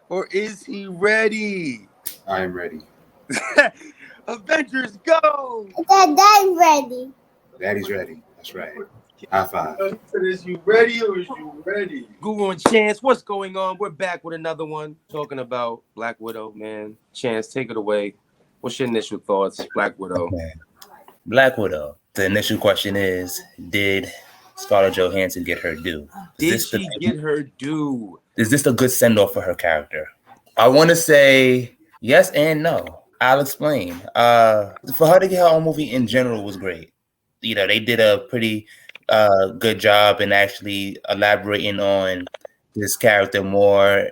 or is he ready? I am ready. Avengers, go! I'm ready. Daddy's ready. That's right. High five. Is you ready or is you ready? Google and Chance, what's going on? We're back with another one talking about Black Widow, man. Chance, take it away. What's your initial thoughts, Black Widow? Okay. Black Widow. The initial question is, did Scarlett Johansson get her due? Did she get her due? Is this a good send off for her character? I want to say yes and no. I'll explain. For her to get her own movie in general was great. You know, they did a pretty good job in actually elaborating on this character more.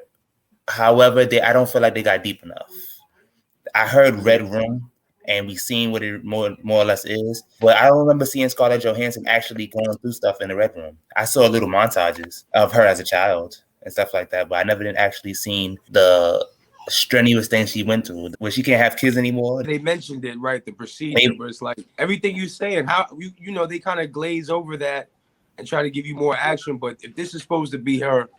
However, I don't feel like they got deep enough. I heard Red Room, and we seen what it more or less is, but I don't remember seeing Scarlett Johansson actually going through stuff in the Red Room. I saw little montages of her as a child and stuff like that, but I never did actually seen the strenuous things she went through, where she can't have kids anymore. They mentioned it, right? The procedure, but it's like everything you say and how you know they kind of glaze over that and try to give you more action. But if this is supposed to be her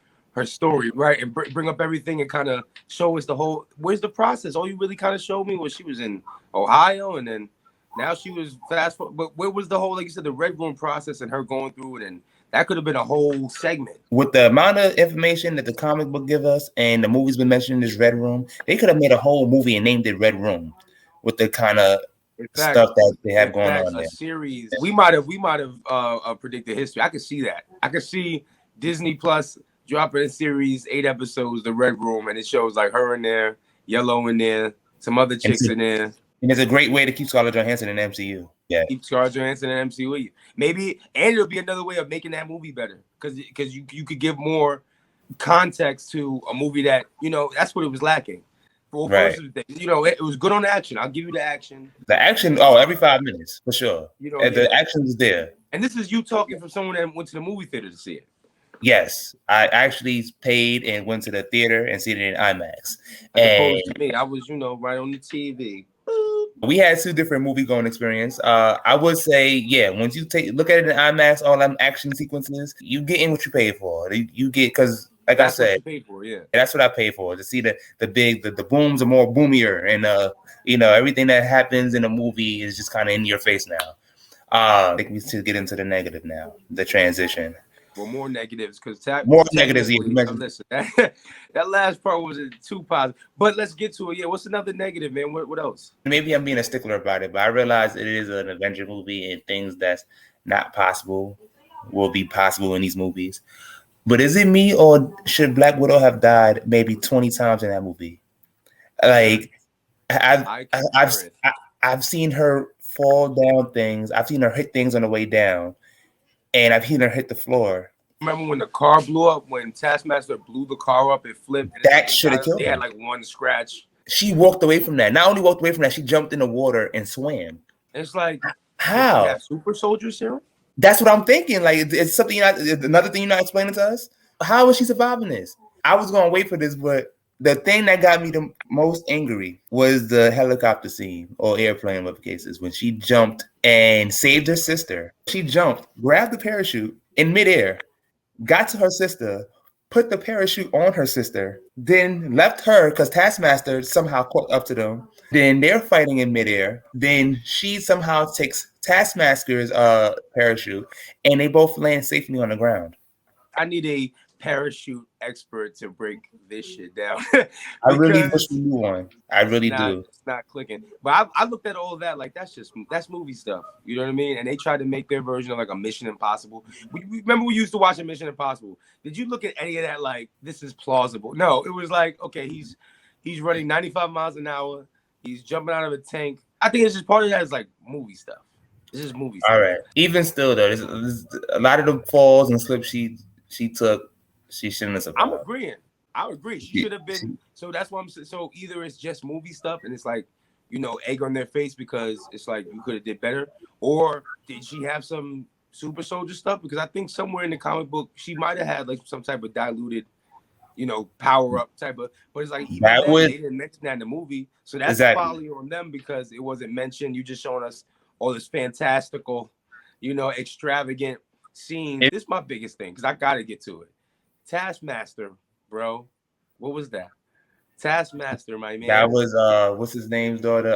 story, right, and bring up everything and kind of show us the whole, where's the process? All you really kind of showed me was she was in Ohio, and then now she was fast forward. But where was the whole, like you said, the Red Room process and her going through it, and that could have been a whole segment. With the amount of information that the comic book give us and the movie's been mentioned in this Red Room, they could have made a whole movie and named it Red Room with the kind of stuff that they have going on there. Series. We might have predicted history. I could see that. I could see Disney Plus dropping a series, 8 episodes, The Red Room, and it shows like her in there, Yellow in there, some other chicks in there. And it's a great way to keep Scarlett Johansson in the MCU. Yeah, keep Scarlett Johansson in the MCU. Maybe, and it'll be another way of making that movie better because you could give more context to a movie that, you know, that's what it was lacking. Right. You know, it was good on the action. I'll give you the action. The action, every 5 minutes for sure. You know, the action is there. And this is you talking from someone that went to the movie theater to see it. Yes, I actually paid and went to the theater and seen it in IMAX. As opposed to me, I was, you know, right on the TV. We had 2 different movie going experience. I would say, yeah, once you look at it in IMAX, all them action sequences, you get in what you paid for. You get, because like that's I said, what you paid for, yeah. That's what I paid for, to see the booms are more boomier, and you know, everything that happens in a movie is just kind of in your face now. I think we should get into the negative now, the transition. Well, more negatives because more negatives. Yeah, listen, that last part wasn't too positive, but let's get to it. Yeah, what's another negative, man? What else? Maybe I'm being a stickler about it, but I realize it is an Avenger movie, and things that's not possible will be possible in these movies. But is it me, or should Black Widow have died maybe 20 times in that movie? Like, I've seen her fall down things. I've seen her hit things on the way down. And I've seen her hit the floor. Remember when the car blew up? When Taskmaster blew the car up, it flipped. And that should have killed her. They had like one scratch. She walked away from that. Not only walked away from that, she jumped in the water and swam. It's like, how? That super soldier serum? That's what I'm thinking. Like, it's something another thing you're not explaining to us. How is she surviving this? I was gonna wait for this, but the thing that got me the most angry was the helicopter scene, or airplane, whatever the case is, when she jumped and saved her sister. She jumped, grabbed the parachute in midair, got to her sister, put the parachute on her sister, then left her because Taskmaster somehow caught up to them. Then they're fighting in midair. Then she somehow takes Taskmaster's parachute, and they both land safely on the ground. I need a parachute expert to break this shit down. I really wish we knew one. I really do. It's not clicking. But I looked at all of that like that's movie stuff. You know what I mean? And they tried to make their version of like a Mission Impossible. We remember we used to watch a Mission Impossible. Did you look at any of that like this is plausible? No, it was like, okay, he's running 95 miles an hour. He's jumping out of a tank. I think it's just part of that is like movie stuff. This is movie stuff. All right. Even still though, there's a lot of the falls and slips she took. She shouldn't have survived. I'm agreeing. I agree. She should have been. So that's what I'm saying. So either it's just movie stuff and it's like, you know, egg on their face because it's like you could have did better, or did she have some super soldier stuff? Because I think somewhere in the comic book she might have had like some type of diluted, you know, power up type of. But it's like they didn't mention that in the movie, so that's folly on them because it wasn't mentioned. You just showing us all this fantastical, you know, extravagant scene. This is my biggest thing because I got to get to it. Taskmaster, bro, what was that? Taskmaster, my man. That was what's his name's daughter?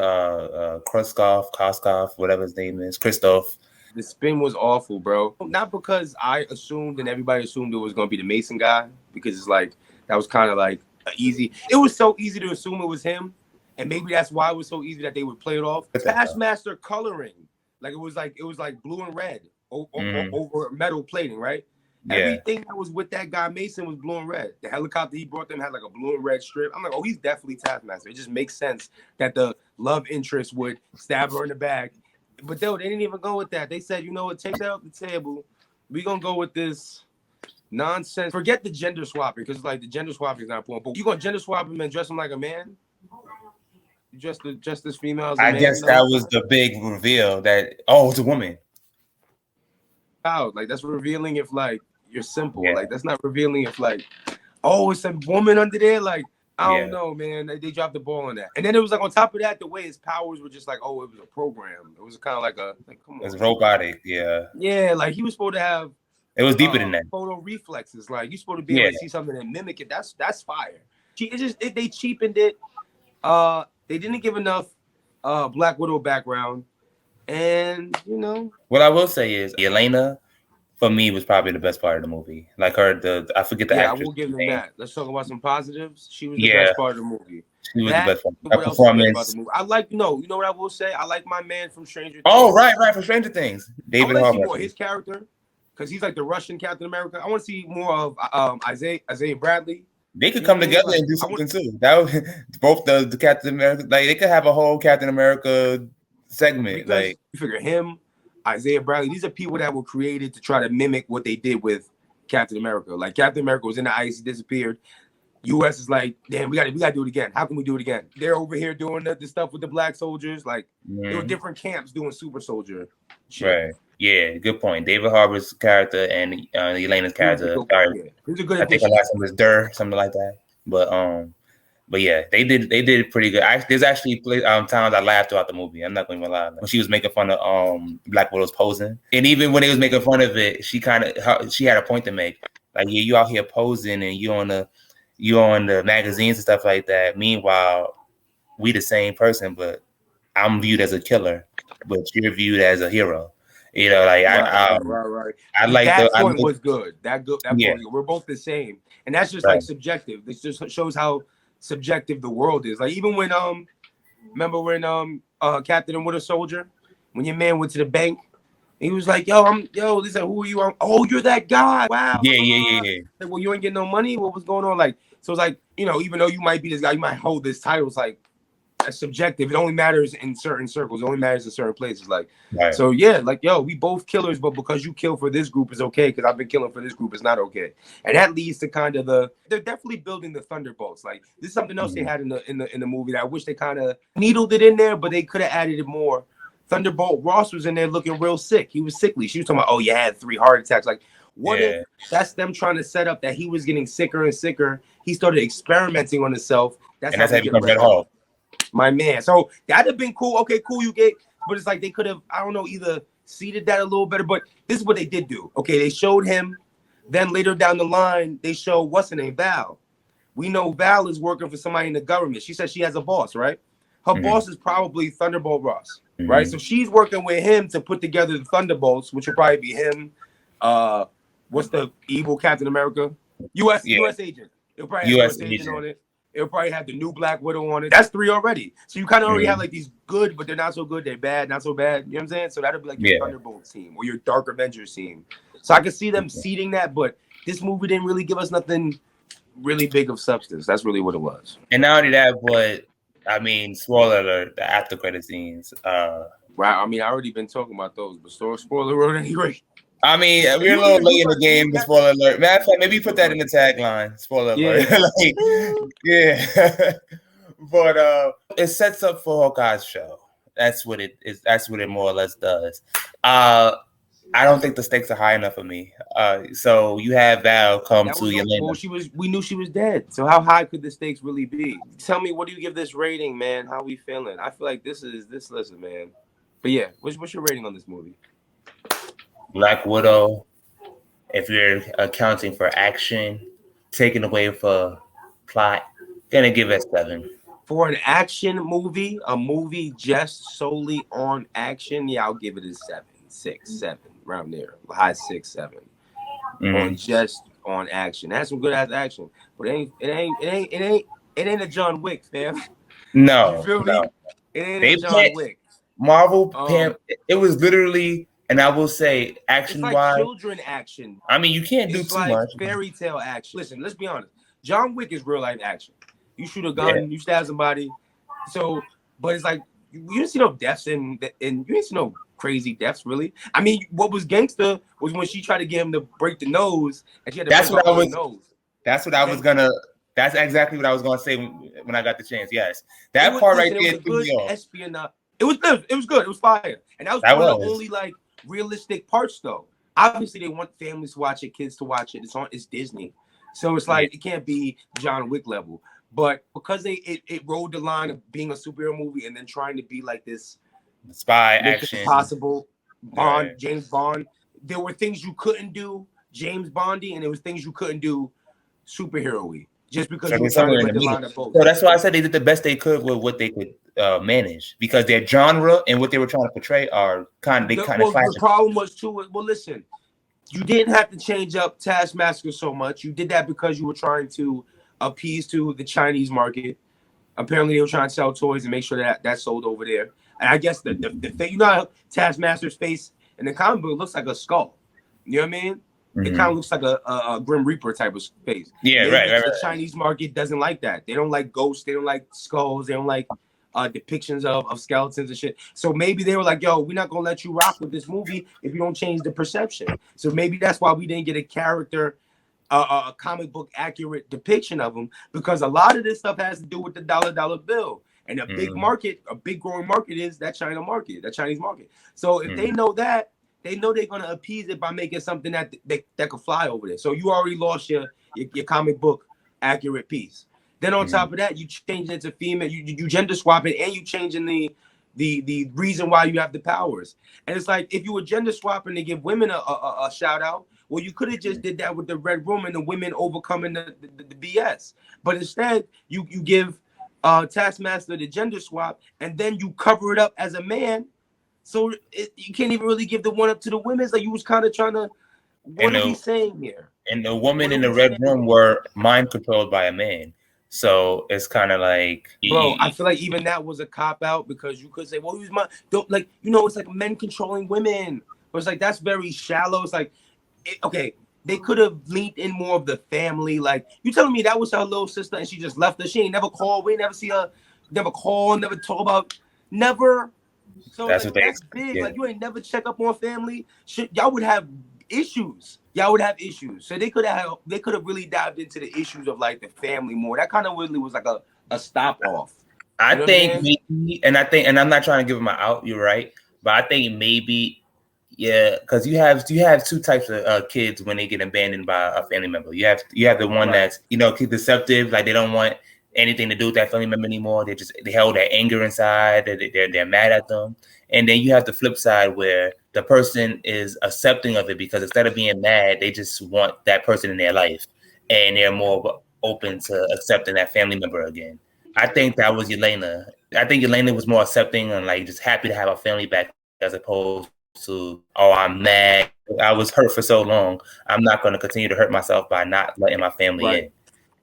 Koskov, whatever his name is, Christoph. The spin was awful, bro. Not because I assumed and everybody assumed it was gonna be the Mason guy, because it's like that was kind of like easy. It was so easy to assume it was him, and maybe that's why it was so easy that they would play it off. Taskmaster coloring, like it was like blue and red over metal plating, right? Yeah. Everything that was with that guy Mason was blue and red. The helicopter he brought them had like a blue and red strip. I'm like, oh, he's definitely Taskmaster. It just makes sense that the love interest would stab her in the back. But they didn't even go with that. They said, you know what, take that off the table. We're going to go with this nonsense. Forget the gender swapping, because like the gender swapping is not important. But you going to gender swap him and dress him like a man? Just as female as a man? I guess that was the big reveal that, it's a woman. Out. Like, that's revealing if, like, you're simple. Yeah. Like, that's not revealing if, like, it's a woman under there. Like, I don't know, man. They dropped the ball on that. And then it was like, on top of that, the way his powers were just like, it was a program. It was kind of like come on. It was robotic, yeah. Yeah, like he was supposed to have. It was deeper than that. Photo reflexes. Like, you're supposed to be able to see something and mimic it. That's fire. They cheapened it. They didn't give enough Black Widow background. And, you know. What I will say is, Yelena, for me, was probably the best part of the movie. Like I forget the actress. Yeah, I will give them that. Let's talk about some positives. She was the best part of the movie. She was the best part. Her performance. About the movie? I like, you know what I will say? I like my man from Stranger Things. Oh, right, from Stranger Things. David Harbour. I want to see more of his character, because he's like the Russian Captain America. I want to see more of Isaiah Bradley. They could come together and do something too. That was both the Captain America. Like, they could have a whole Captain America segment. Because like, you figure him, Isaiah Bradley, these are people that were created to try to mimic what they did with Captain America. Like, Captain America was in the ice, he disappeared. U.S. is like, damn, we gotta do it again. How can we do it again? They're over here doing the stuff with the black soldiers. Like, there were different camps doing super soldier shit. Right. Yeah, good point. David Harbour's character and Elena's character. He's a good I think the last one was something like that. But yeah, they did pretty good. There's actually times I laughed throughout the movie. I'm not going to lie. When she was making fun of Black Widow's posing, and even when they was making fun of it, she had a point to make. Like, yeah, you out here posing and you on the magazines and stuff like that. Meanwhile, we the same person, but I'm viewed as a killer, but you're viewed as a hero. You know, like right. I like that point was good. That point, we're both the same, and that's just like subjective. This just shows how subjective the world is. Like, even when remember when Captain and Winter Soldier, when your man went to the bank, he was like, they said, who are you? Oh, you're that guy. Wow. Yeah. Like, well, you ain't getting no money. What was going on? Like, so it's like, you know, even though you might be this guy, you might hold this title. It's like, that's subjective. It only matters in certain circles. It only matters in certain places. Like, so yeah, like, we both killers, but because you kill for this group is okay, because I've been killing for this group is not okay. And that leads to kind of they're definitely building the Thunderbolts. Like, this is something else they had in the movie that I wish they kind of needled it in there, but they could have added it more. Thunderbolt Ross was in there looking real sick. He was sickly. She was talking about, you had 3 heart attacks. Like, what if that's them trying to set up that he was getting sicker and sicker? He started experimenting on himself. That's how he got Red Hulk. My man. So that'd have been cool. Okay, cool, you get, but it's like they could have, I don't know, either seeded that a little better. But this is what they did do. Okay, they showed him. Then later down the line, they show what's her name, Val. We know Val is working for somebody in the government. She says she has a boss, right? Her boss is probably Thunderbolt Ross, right? So she's working with him to put together the Thunderbolts, which will probably be him. What's the evil Captain America? U.S. agent. It'll probably have U.S. agent on it. It'll probably have the new Black Widow on it. That's 3 already. So you kind of already have like these good, but they're not so good. They're bad, not so bad. You know what I'm saying? So that'll be like your Thunderbolt team or your Dark Avengers team. So I can see them seeding that, but this movie didn't really give us nothing really big of substance. That's really what it was. And not only that, but I mean, spoiler alert, the after credit scenes. Wow, I mean, I already been talking about those, but spoiler alert anyway. I mean, we're a little late in the game, but spoiler alert. Matter of fact, maybe put that in the tagline. Spoiler alert. But it sets up for Hawkeye's show. That's what it is. That's what it more or less does. I don't think the stakes are high enough for me. So you have Val come to Yelena. We knew she was dead. So how high could the stakes really be? Tell me, what do you give this rating, man? How we feeling? I feel like this. Listen, man. But yeah, what's your rating on this movie? Black Widow, if you're accounting for action, taking away for plot, Gonna give it 7. For an action movie, a movie just solely on action, yeah, I'll give it a 7, 6, 7, around there, high 6, 7. On just on action, that's some good ass action, but it ain't a John Wick, fam. You No, feel me? no. It ain't a They John can't. Wick. Marvel, it was literally, and I will say, It's action like wise, children action. I mean, you can't do It's too like much. fairy tale action. Listen, let's be honest. John Wick is real life action. You shoot a Yeah. gun, you stab somebody. So, but it's like you didn't see no deaths and you didn't see no crazy deaths really. I mean, what was gangster was when she tried to get him to break the nose, and she had to That's break what I her own was. nose. That's what I was gonna. That's exactly what I was gonna say when I got the chance. Yes, that Was, part listen, right it was there a threw me good off. espionage. It was good. It was good. It was fire, and that was That one of the was. only like realistic parts, though. Obviously, they want families to watch it, kids to watch it. It's Disney, so it's like it can't be John Wick level. But because it rode the line of being a superhero movie and then trying to be like this Spy Mission action. Impossible, Bond, Right. James Bond. There were things you couldn't do James Bondy, and there was things you couldn't do superhero-y, just because So you were there's trying to somewhere in let the the line middle. of both. So that's why I said they did the best they could with what they could manage, because their genre and what they were trying to portray are kind of clash. The problem was too. Well, listen, you didn't have to change up Taskmaster so much. You did that because you were trying to appease to the Chinese market. Apparently, they were trying to sell toys and make sure that sold over there. And I guess the thing, you know, how Taskmaster's face in the comic book looks like a skull. You know what I mean? It kind of looks like a Grim Reaper type of face. Yeah, Maybe right. the Chinese market doesn't like that. They don't like ghosts. They don't like skulls. They don't like depictions of skeletons and shit. So maybe they were like, yo, we're not going to let you rock with this movie if you don't change the perception. So maybe that's why we didn't get a character, a comic book accurate depiction of them, because a lot of this stuff has to do with the dollar bill. And a big market, a big growing market is that China market, that Chinese market. So if they know that, they know they're gonna appease it by making something that could fly over there. So you already lost your comic book accurate piece. Then on top of that, you change it to female, you gender swap it, and you changing the reason why you have the powers. And it's like, if you were gender swapping to give women a shout out, well, you could have just did that with the Red Room and the women overcoming the BS. But instead, you give Taskmaster the gender swap, and then you cover it up as a man. So you can't even really give the one up to the women. It's like you was kind of trying to, what are we saying here? And the woman in the Red Room were mind controlled by a man. So it's kind of like, bro, I feel like even that was a cop out, because you could say, well, he's my, don't, like, you know, it's like men controlling women. But it's like, that's very shallow. It's like, okay, they could have leaned in more of the family. Like, you telling me that was her little sister and she just left her? She ain't never called. We ain't never see her, never call, never talk about, never. So that's, like, that's big. Yeah. Like, you ain't never check up on family. Shit, y'all would have issues. So they could have really dived into the issues of like the family more. That kind of really was like a stop off. I think maybe, and I'm not trying to give them an out. You're right, but I think maybe, yeah, because you have two types of kids when they get abandoned by a family member. You have the one that's, you know, deceptive, like they don't want anything to do with that family member anymore. They held that anger inside. They're mad at them. And then you have the flip side where the person is accepting of it, because instead of being mad, they just want that person in their life, and they're more open to accepting that family member again. I think that was Yelena. I think Yelena was more accepting and like just happy to have a family back, as opposed to, oh, I'm mad. I was hurt for so long. I'm not going to continue to hurt myself by not letting my family in.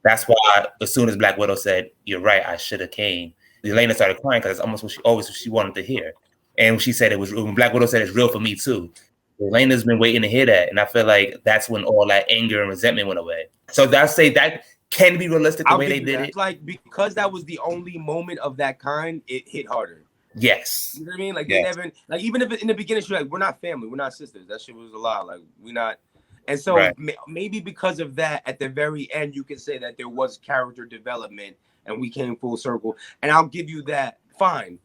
That's why as soon as Black Widow said, "You're right, I should have came," Yelena started crying, because it's almost what she wanted to hear. And she said when Black Widow said it's real for me too. Elena's been waiting to hear that. And I feel like that's when all that anger and resentment went away. So I'd say that can be realistic the way they did it. Like, because that was the only moment of that kind, it hit harder. Yes. You know what I mean? Like, they never, like, even if in the beginning she's like, we're not family, we're not sisters. That shit was a lie. Like, we're not. And so maybe because of that, at the very end, you can say that there was character development and we came full circle. And I'll give you that. Fine.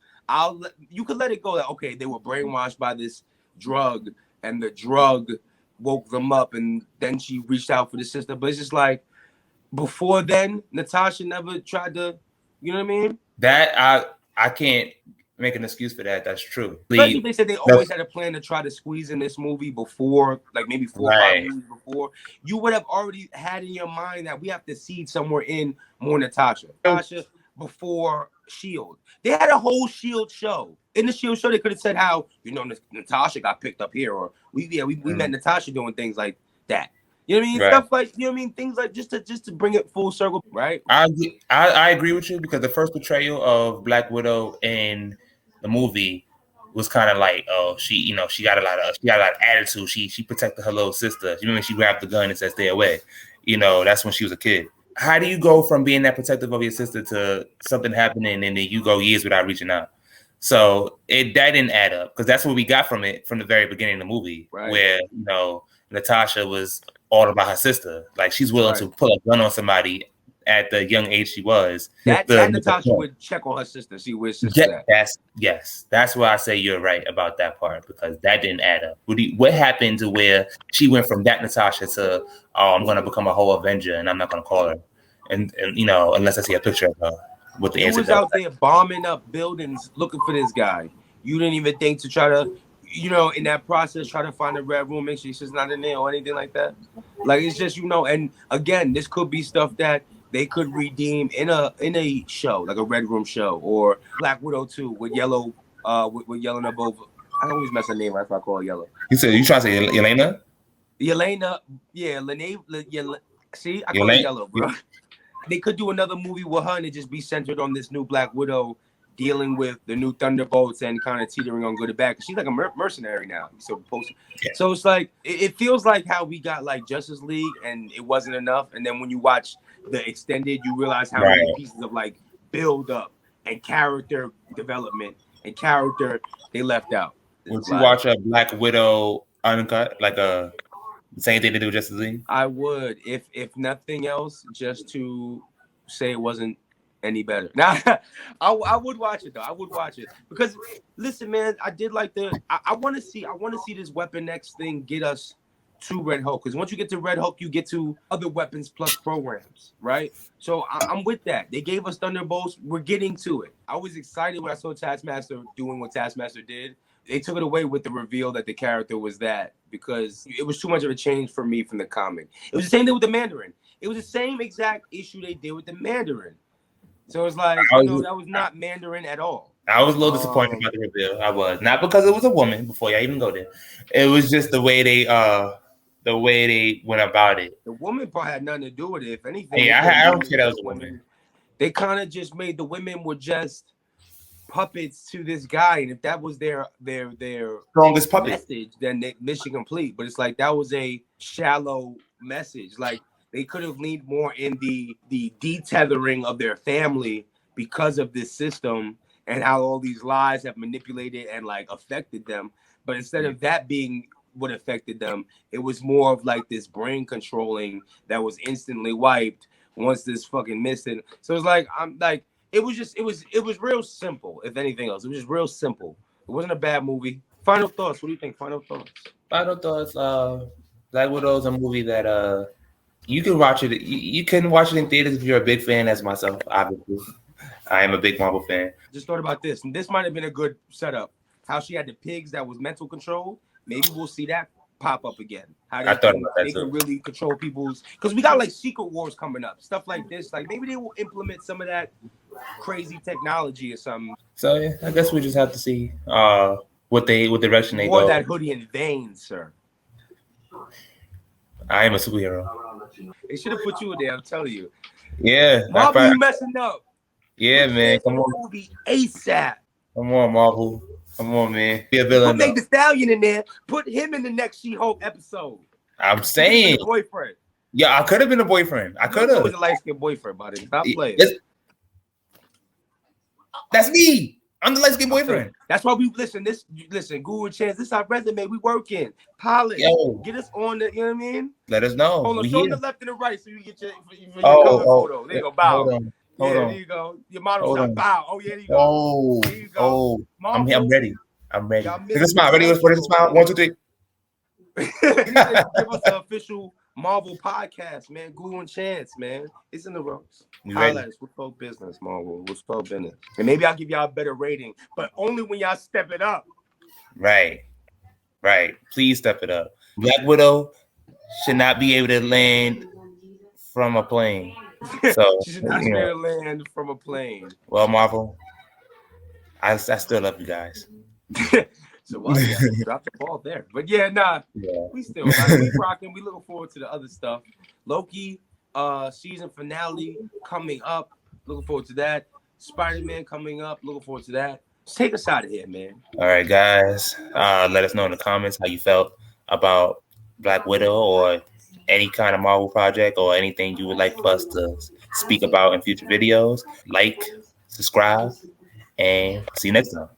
You could let it go that, okay, they were brainwashed by this drug and the drug woke them up, and then she reached out for the sister. But it's just like, before then, Natasha never tried to, you know what I mean? That I can't make an excuse for that. That's true. Especially if they said they always had a plan to try to squeeze in this movie before, like maybe 4 or 5 movies before. You would have already had in your mind that we have to seed somewhere in more Natasha before Shield. They had a whole Shield show. In the Shield show, they could have said how, Natasha got picked up here, or we met Natasha doing things like that. You know what I mean? Right. Stuff like, you know what I mean? Things like just to bring it full circle, right? I agree with you, because the first portrayal of Black Widow in the movie was kind of like, oh, she got a lot of attitude. She protected her little sister. You remember she grabbed the gun and said, "Stay away." That's when she was a kid. How do you go from being that protective of your sister to something happening and then you go years without reaching out? So that didn't add up, because that's what we got from it from the very beginning of the movie, right, where Natasha was all about her sister. Like, she's willing to pull a gun on somebody at the young age she was. That Natasha would check on her sister, see where sister at. That's why I say you're right about that part, because that didn't add up. What happened to where she went from that Natasha to, oh, I'm gonna become a whole Avenger and I'm not gonna call her, and unless I see a picture of her with the answer. You was out there bombing up buildings looking for this guy. You didn't even think to try to, in that process, try to find a red room, make sure she's not in there or anything like that. Like, it's just, and again, this could be stuff that they could redeem in a show, like a Red Room show, or Black Widow 2 with Yellow, with Yelena both. I always mess her name right if I call her Yellow. You trying to say Yelena? Yelena, yeah, see, I call her Yellow, bro. They could do another movie with her and it just be centered on this new Black Widow dealing with the new Thunderbolts and kind of teetering on good or bad, because she's like a mercenary now. So it's like, it feels like how we got like Justice League and it wasn't enough, and then when you watch the extended, you realize how many pieces of like build up and character development and character they left out. Would you watch a Black Widow uncut, like the same thing they do with Justice League? I would, if nothing else, just to say it wasn't any better. Now, I would watch it though. I would watch it because, listen, man, I did like I want to see this Weapon X thing get us to Red Hulk, because once you get to Red Hulk, you get to other weapons plus programs, right? So I'm with that. They gave us Thunderbolts. We're getting to it. I was excited when I saw Taskmaster doing what Taskmaster did. They took it away with the reveal that the character was that, because it was too much of a change for me from the comic. It was the same thing with the Mandarin. It was the same exact issue they did with the Mandarin. So it's like, that was not Mandarin at all. I was a little disappointed about the reveal. I was, not because it was a woman. Before y'all even go there, it was just the way they went about it. The woman part had nothing to do with it. If anything, I don't say that was a woman. They kind of just made the women were just puppets to this guy, and if that was their strongest puppet message, then mission complete. But it's like that was a shallow message. Like, they could have leaned more in the detethering of their family because of this system and how all these lies have manipulated and like affected them. But instead of that being what affected them, it was more of like this brain controlling that was instantly wiped once this fucking missed it. So it's like, it was real simple. If anything else, it was just real simple. It wasn't a bad movie. Final thoughts. What do you think? Final thoughts. Black Widow is a movie that you can watch it. You can watch it in theaters if you're a big fan, as myself. Obviously, I am a big Marvel fan. Just thought about this, and this might have been a good setup. How she had the pigs that was mental control. Maybe we'll see that pop up again. How I thought about that they too. can really control people's, because we got like Secret Wars coming up, stuff like this. Like, maybe they will implement some of that crazy technology or something. So yeah, I guess we just have to see what direction they go. Or that hoodie in vain, sir. I am a superhero. They should have put you in there, I'm telling you. Yeah. Marvel, you messing up. Yeah, man. Come on. Movie ASAP. Come on, Marvel. Come on, man. Be a villain. Put Meg Thee Stallion in there. Put him in the next She-Hulk episode. I'm saying. Boyfriend. Yeah, I could have been a boyfriend. I could have. He was a light-skinned boyfriend, buddy. Stop playing. That's me. I'm the light-skinned boyfriend. That's why we listen. Guru and Chantz. This is our resume. We working. Polish. Get us on the. You know what I mean? Let us know. Hold on. Show the left and the right so you get your cover photo. There you go. Bow. Hold on. There you go. Your model shot. Bow. Oh yeah. There you go. There you go. I'm ready. Take a smile. Ready? Let's put a smile. 1, 2, 3. Give us an official Marvel podcast, man. Google and Chantz, man. It's in the ropes. We ready? Highlights. We'll talk business, Marvel. We'll talk business. And maybe I'll give y'all a better rating, but only when y'all step it up. Right. Please step it up. Black Widow should not be able to land from a plane. So She should not be able to land from a plane. Well, Marvel, I still love you guys. So drop the ball there. But yeah, we still we rocking. We looking forward to the other stuff. Loki, season finale coming up. Looking forward to that. Spider-Man coming up. Looking forward to that. Just take us out of here, man. All right, guys. Let us know in the comments how you felt about Black Widow or any kind of Marvel project or anything you would like for us to speak about in future videos. Like, subscribe, and see you next time.